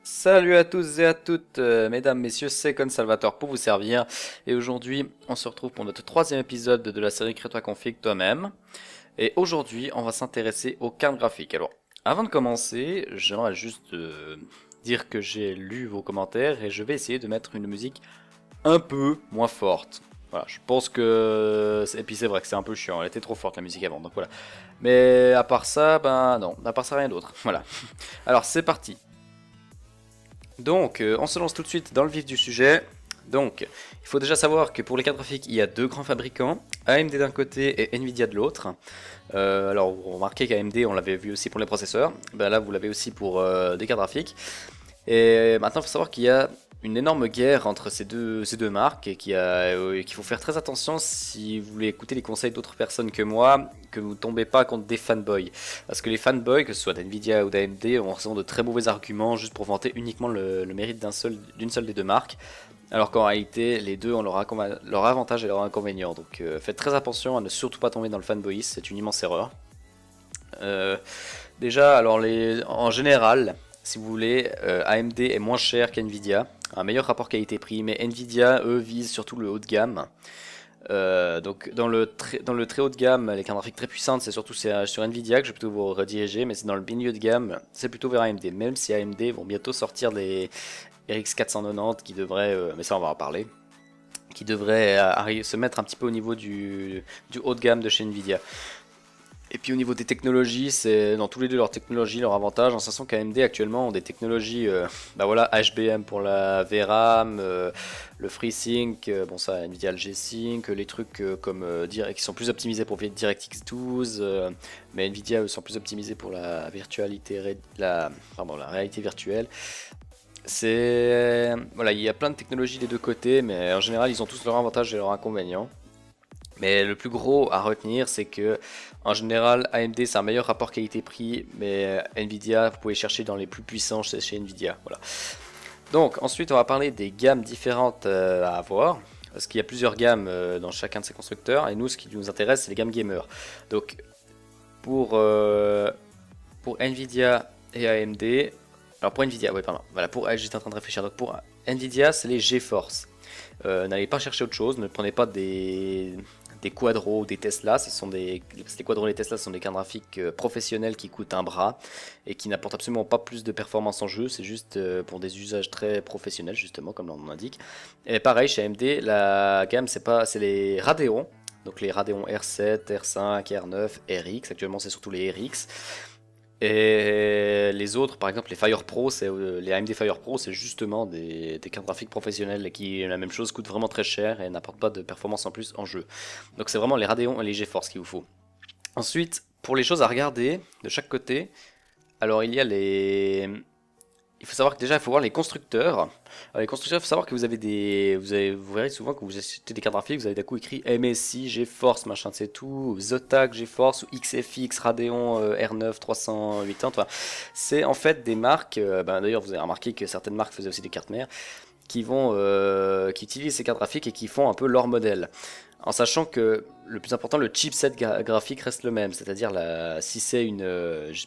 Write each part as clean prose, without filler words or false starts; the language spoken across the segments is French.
Salut à tous et à toutes, mesdames, messieurs, c'est Consalvator pour vous servir. Et aujourd'hui, on se retrouve pour notre troisième épisode de la série Crée-toi config toi-même. Et aujourd'hui, on va s'intéresser aux cartes graphiques. Alors, avant de commencer, j'aimerais juste dire que j'ai lu vos commentaires et je vais essayer de mettre une musique un peu moins forte. Voilà, je pense que... Et puis c'est vrai que c'est un peu chiant, elle était trop forte la musique avant, donc voilà. Mais à part ça, ben non, à part ça rien d'autre. Voilà. Alors c'est parti. Donc, on se lance tout de suite dans le vif du sujet. Donc, il faut déjà savoir que pour les cartes graphiques, il y a deux grands fabricants, AMD d'un côté et Nvidia de l'autre. Alors, vous remarquez qu'AMD, on l'avait vu aussi pour les processeurs. Ben là, vous l'avez aussi pour des cartes graphiques. Et maintenant, il faut savoir qu'il y a une énorme guerre entre ces deux marques et qu'il faut faire très attention si vous voulez écouter les conseils d'autres personnes que moi, que vous ne tombez pas contre des fanboys. Parce que les fanboys, que ce soit d'NVIDIA ou d'AMD, ont souvent de très mauvais arguments juste pour vanter uniquement le mérite d'une seule des deux marques. Alors qu'en réalité, les deux ont leur avantage et leur inconvénient. Donc faites très attention à ne surtout pas tomber dans le fanboyisme, c'est une immense erreur. Déjà, alors en général, si vous voulez, AMD est moins cher qu'NVIDIA, un meilleur rapport qualité-prix, mais NVIDIA, eux, visent surtout le haut de gamme. Donc dans le très haut de gamme, les cartes graphiques très puissantes, c'est surtout sur Nvidia que je vais plutôt vous rediriger, mais c'est dans le milieu de gamme, c'est plutôt vers AMD. Même si AMD vont bientôt sortir les RX 490 qui devraient, mais ça on va en parler, qui devraient se mettre un petit peu au niveau du haut de gamme de chez Nvidia. Et puis au niveau des technologies, c'est dans tous les deux leurs technologies, leurs avantages, en sachant qu'AMD actuellement ont des technologies, bah voilà, HBM pour la VRAM, le FreeSync, bon ça, Nvidia le G-Sync, les trucs comme qui sont plus optimisés pour DirectX 12, mais Nvidia eux, sont plus optimisés pour la virtualité, la réalité virtuelle. Voilà, il y a plein de technologies des deux côtés, mais en général ils ont tous leurs avantages et leurs inconvénients. Mais le plus gros à retenir, c'est que en général, AMD c'est un meilleur rapport qualité-prix, mais Nvidia, vous pouvez chercher dans les plus puissants chez Nvidia. Voilà. Donc ensuite, on va parler des gammes différentes à avoir, parce qu'il y a plusieurs gammes dans chacun de ces constructeurs, et nous, ce qui nous intéresse, c'est les gammes gamer. Donc pour Nvidia et AMD, alors pour Nvidia, oui pardon, voilà, j'étais en train de réfléchir. Donc pour Nvidia, c'est les GeForce. N'allez pas chercher autre chose, ne prenez pas des Quadro ou des Tesla. Les Quadro et les Tesla sont des cartes graphiques professionnelles qui coûtent un bras et qui n'apportent absolument pas plus de performance en jeu. C'est juste pour des usages très professionnels, justement, comme l'on indique. Et pareil, chez AMD, la gamme, c'est les Radeon. Donc les Radeon R7, R5, R9, RX. Actuellement, c'est surtout les RX. Et les autres, par exemple les Fire Pro, les AMD Fire Pro, c'est justement des cartes graphiques professionnelles qui, la même chose, coûtent vraiment très cher et n'apportent pas de performance en plus en jeu. Donc c'est vraiment les Radeon et les GeForce qu'il vous faut. Ensuite, pour les choses à regarder de chaque côté, alors il faut savoir que déjà, il faut voir les constructeurs. Alors, les constructeurs, il faut savoir que vous verrez souvent que vous achetez des cartes graphiques, vous avez d'un coup écrit MSI, GeForce, machin, c'est tout, Zotac, GeForce, ou XFX, Radeon R9 380. Enfin, c'est en fait des marques, d'ailleurs vous avez remarqué que certaines marques faisaient aussi des cartes mères, qui utilisent ces cartes graphiques et qui font un peu leur modèle. En sachant que le plus important, le chipset graphique reste le même, c'est-à-dire si c'est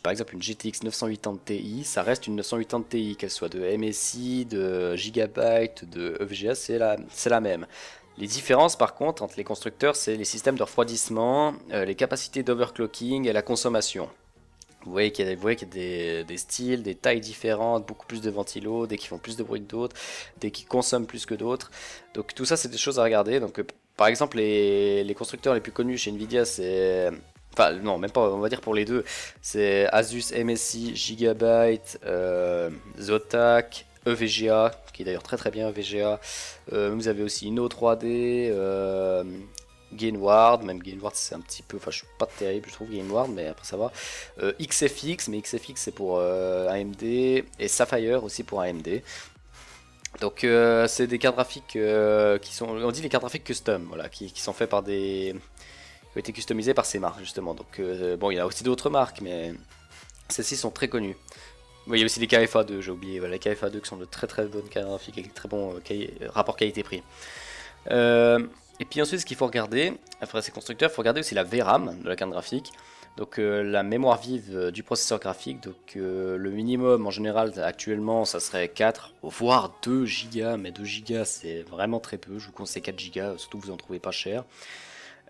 par exemple une GTX 980 Ti, ça reste une 980 Ti, qu'elle soit de MSI, de Gigabyte, de EVGA, c'est la même. Les différences par contre entre les constructeurs, c'est les systèmes de refroidissement, les capacités d'overclocking et la consommation. Vous voyez qu'il y a des styles, des tailles différentes, beaucoup plus de ventilos, des qui font plus de bruit que d'autres, des qui consomment plus que d'autres. Donc tout ça, c'est des choses à regarder. Donc par exemple, les constructeurs les plus connus chez Nvidia, c'est... Enfin non, même pas, on va dire pour les deux. C'est Asus, MSI, Gigabyte, Zotac, EVGA, qui est d'ailleurs très très bien EVGA. Vous avez aussi Inno 3D, Gainward, même Gainward c'est un petit peu, enfin je suis pas terrible je trouve Gainward, mais après ça va. XFX, mais XFX c'est pour AMD, et Sapphire aussi pour AMD. Donc c'est des cartes graphiques qui sont, on dit les cartes graphiques custom, voilà, qui sont faits par qui ont été customisées par ces marques justement. Donc bon, il y a aussi d'autres marques, mais celles-ci sont très connues. Bon, il y a aussi les KFA2, j'ai oublié, voilà, les KFA2 qui sont de très très bonnes cartes graphiques avec très bon rapport qualité-prix. Et puis ensuite, ce qu'il faut regarder, après ces constructeurs, il faut regarder aussi la VRAM de la carte graphique. Donc la mémoire vive du processeur graphique, donc le minimum en général actuellement ça serait 4 voire 2 Go, mais 2 Go c'est vraiment très peu, je vous conseille 4 Go, surtout que vous en trouvez pas cher.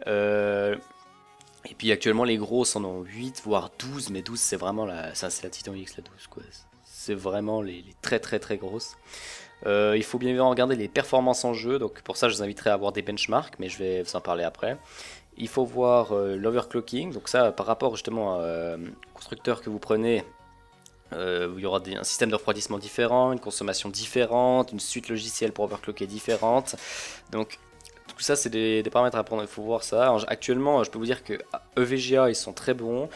Et puis actuellement les grosses en ont 8 voire 12, mais 12 c'est vraiment c'est la Titan X la 12 quoi. C'est vraiment les très très très grosses. Il faut bien évidemment regarder les performances en jeu, donc pour ça je vous inviterai à voir des benchmarks, mais je vais vous en parler après. Il faut voir l'overclocking, donc ça par rapport justement au constructeur que vous prenez, il y aura un système de refroidissement différent, une consommation différente, une suite logicielle pour overclocker différente. Donc tout ça c'est des paramètres à prendre, il faut voir ça. Alors, actuellement je peux vous dire que EVGA ils sont très bons,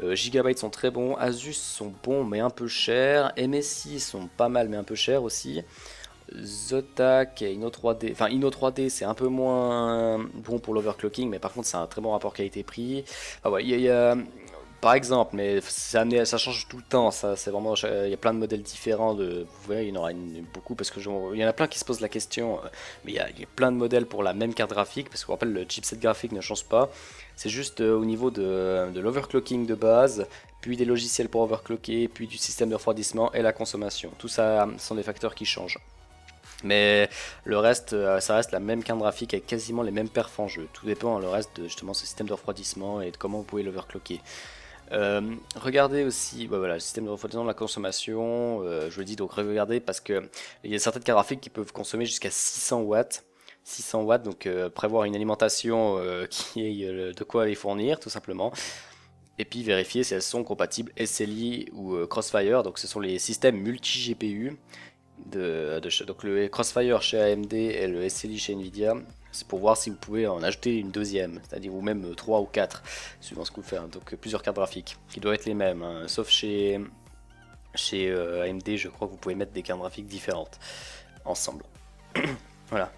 Gigabyte sont très bons, Asus sont bons mais un peu chers, MSI sont pas mal mais un peu chers aussi. Zotac et Inno3D, enfin Inno3D c'est un peu moins bon pour l'overclocking, mais par contre c'est un très bon rapport qualité-prix. Ah ouais, par exemple, mais ça change tout le temps, ça c'est vraiment, il y a plein de modèles différents, vous voyez il y en aura beaucoup parce que il y en a plein qui se posent la question, mais il y a plein de modèles pour la même carte graphique, parce qu'on rappelle le chipset graphique ne change pas, c'est juste au niveau de l'overclocking de base, puis des logiciels pour overclocker, puis du système de refroidissement et la consommation. Tout ça sont des facteurs qui changent. Mais le reste, ça reste la même carte graphique avec quasiment les mêmes perfs en jeu. Tout dépend le reste de justement ce système de refroidissement et de comment vous pouvez l'overclocker. Regardez aussi voilà, le système de refroidissement de la consommation. Je vous le dis, donc regardez parce que il y a certaines cartes graphiques qui peuvent consommer jusqu'à 600 watts. 600 watts, donc prévoir une alimentation qui est de quoi les fournir tout simplement. Et puis vérifier si elles sont compatibles SLI ou Crossfire, donc ce sont les systèmes multi-GPU. Donc le Crossfire chez AMD et le SLI chez Nvidia, c'est pour voir si vous pouvez en ajouter une deuxième, c'est-à-dire ou même 3 ou 4, suivant ce que vous faites. Donc plusieurs cartes graphiques qui doivent être les mêmes, hein. Sauf chez AMD, je crois que vous pouvez mettre des cartes graphiques différentes ensemble. Voilà.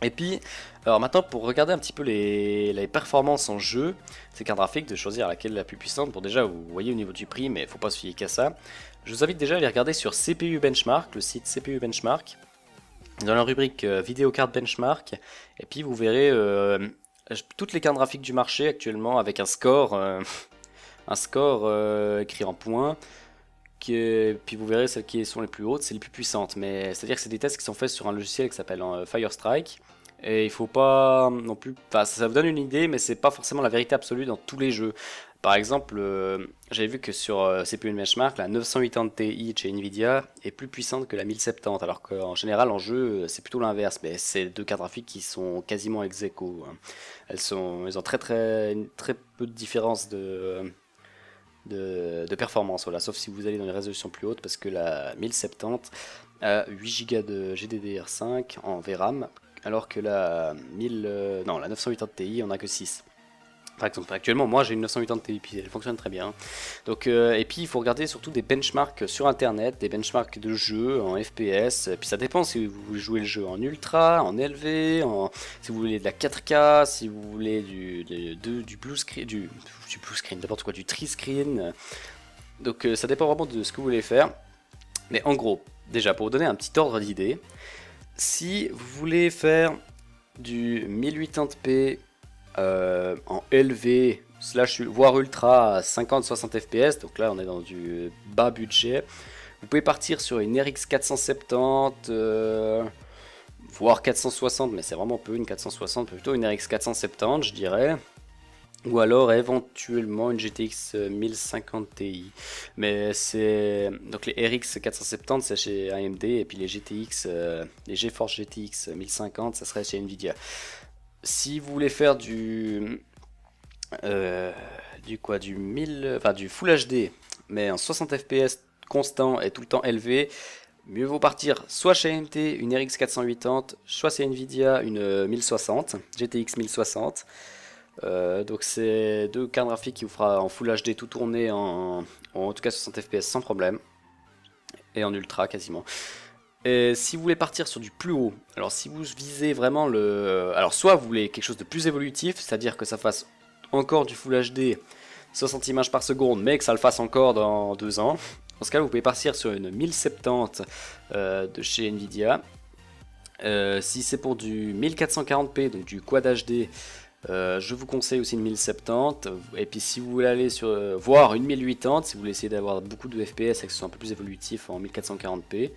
Et puis, alors maintenant pour regarder un petit peu les performances en jeu, ces cartes graphiques, de choisir laquelle est la plus puissante. Pour déjà, vous voyez au niveau du prix, mais il ne faut pas se fier qu'à ça. Je vous invite déjà à aller regarder sur CPU Benchmark, le site CPU Benchmark, dans la rubrique Vidéo Card Benchmark, et puis vous verrez toutes les cartes graphiques du marché actuellement avec un score écrit en points. Puis vous verrez celles qui sont les plus hautes, c'est les plus puissantes. Mais c'est-à-dire que c'est des tests qui sont faits sur un logiciel qui s'appelle Firestrike. Et il faut pas non plus. Enfin, ça vous donne une idée, mais c'est pas forcément la vérité absolue dans tous les jeux. Par exemple, j'avais vu que sur CPU Benchmark, la 980 Ti chez Nvidia est plus puissante que la 1070, alors qu'en général en jeu c'est plutôt l'inverse. Mais c'est deux cartes graphiques qui sont quasiment ex aequo, hein. Elles ont très peu de différence de performance, voilà, sauf si vous allez dans les résolutions plus hautes, parce que la 1070 a 8 Go de GDDR5 en VRAM, alors que la 980 Ti en a que 6. Par exemple, actuellement, moi j'ai une 980 Ti, puis elle fonctionne très bien. Donc, et puis il faut regarder surtout des benchmarks sur internet, des benchmarks de jeux en FPS. Puis ça dépend si vous jouez le jeu en ultra, en LV, si vous voulez de la 4K, si vous voulez du blue screen, du blue screen, n'importe quoi, du tri-screen. Donc ça dépend vraiment de ce que vous voulez faire. Mais en gros, déjà pour vous donner un petit ordre d'idée, si vous voulez faire du 1080p en LV voire ultra à 50-60 fps, donc là on est dans du bas budget, vous pouvez partir sur une RX 470 voire 460, mais c'est vraiment peu une 460, plutôt une RX 470 je dirais, ou alors éventuellement une GTX 1050 Ti. Mais c'est donc les RX 470 c'est chez AMD, et puis les GTX, les GeForce GTX 1050 ça serait chez Nvidia. Si vous voulez faire du Full HD, mais en 60 fps constant et tout le temps élevé, mieux vaut partir soit chez AMD une RX 480, soit chez Nvidia une 1060, GTX 1060. Donc c'est deux cartes graphiques qui vous fera en Full HD tout tourné en tout cas 60 fps sans problème, et en ultra quasiment. Et si vous voulez partir sur du plus haut, alors si vous visez vraiment alors soit vous voulez quelque chose de plus évolutif, c'est-à-dire que ça fasse encore du Full HD 60 images par seconde, mais que ça le fasse encore dans 2 ans. Dans ce cas, vous pouvez partir sur une 1070 de chez Nvidia. Si c'est pour du 1440p, donc du Quad HD, Je vous conseille aussi une 1070, et puis si vous voulez aller sur voir une 1080, si vous voulez essayer d'avoir beaucoup de FPS et que ce soit un peu plus évolutif en 1440p,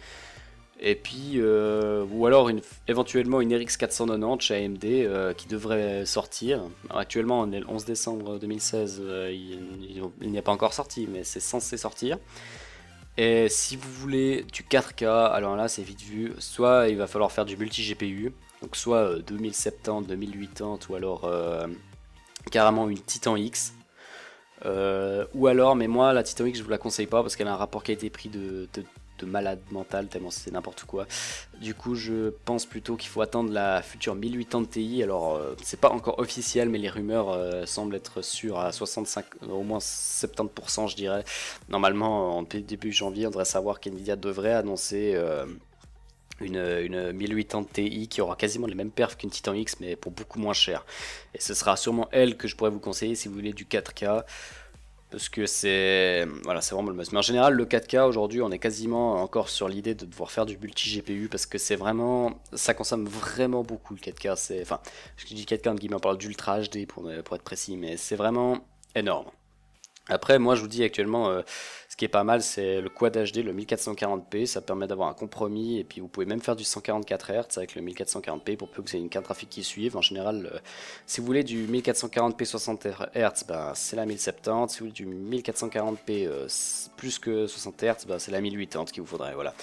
et puis ou alors éventuellement une RX 490 chez AMD qui devrait sortir. Alors, actuellement on est le 11 décembre 2016, il n'est pas encore sorti, mais c'est censé sortir. Et si vous voulez du 4K, alors là c'est vite vu, soit il va falloir faire du multi-GPU, donc soit 2070, 2080 ou alors carrément une Titan X. Ou alors, mais moi la Titan X je vous la conseille pas parce qu'elle a un rapport qualité-prix de malade mental tellement c'est n'importe quoi. Du coup je pense plutôt qu'il faut attendre la future 1080 Ti. Alors c'est pas encore officiel mais les rumeurs semblent être sûres à 65, au moins 70% je dirais. Normalement en début janvier on devrait savoir qu'NVIDIA devrait annoncer une 1080 Ti qui aura quasiment les mêmes perfs qu'une Titan X mais pour beaucoup moins cher. Et ce sera sûrement elle que je pourrais vous conseiller si vous voulez du 4K. Parce que c'est voilà, c'est vraiment le must. Mais en général, le 4K aujourd'hui, on est quasiment encore sur l'idée de devoir faire du multi GPU parce que c'est vraiment, ça consomme vraiment beaucoup le 4K. C'est, enfin, je dis 4K en guillemets, on parle d'Ultra HD pour être précis, mais c'est vraiment énorme. Après, moi je vous dis actuellement, ce qui est pas mal, c'est le Quad HD, le 1440p. Ça permet d'avoir un compromis et puis vous pouvez même faire du 144 Hz avec le 1440p pour peu que vous ayez une carte graphique qui suive. En général, si vous voulez du 1440p 60 Hz, ben, c'est la 1070. Si vous voulez du 1440p plus que 60 Hz, ben, c'est la 1080 qu'il vous faudrait. Voilà.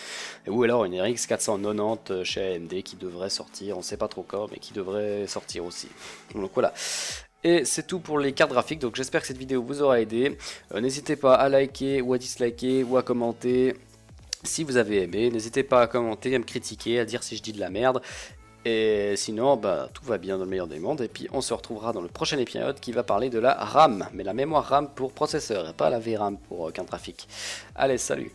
Ou alors une RX 490 chez AMD qui devrait sortir, on sait pas trop quand, mais qui devrait sortir aussi. Donc voilà. Et c'est tout pour les cartes graphiques, donc j'espère que cette vidéo vous aura aidé. N'hésitez pas à liker ou à disliker ou à commenter si vous avez aimé. N'hésitez pas à commenter, à me critiquer, à dire si je dis de la merde. Et sinon, bah, tout va bien dans le meilleur des mondes. Et puis on se retrouvera dans le prochain épisode qui va parler de la RAM. Mais la mémoire RAM pour processeur et pas la VRAM pour carte graphique. Allez, salut!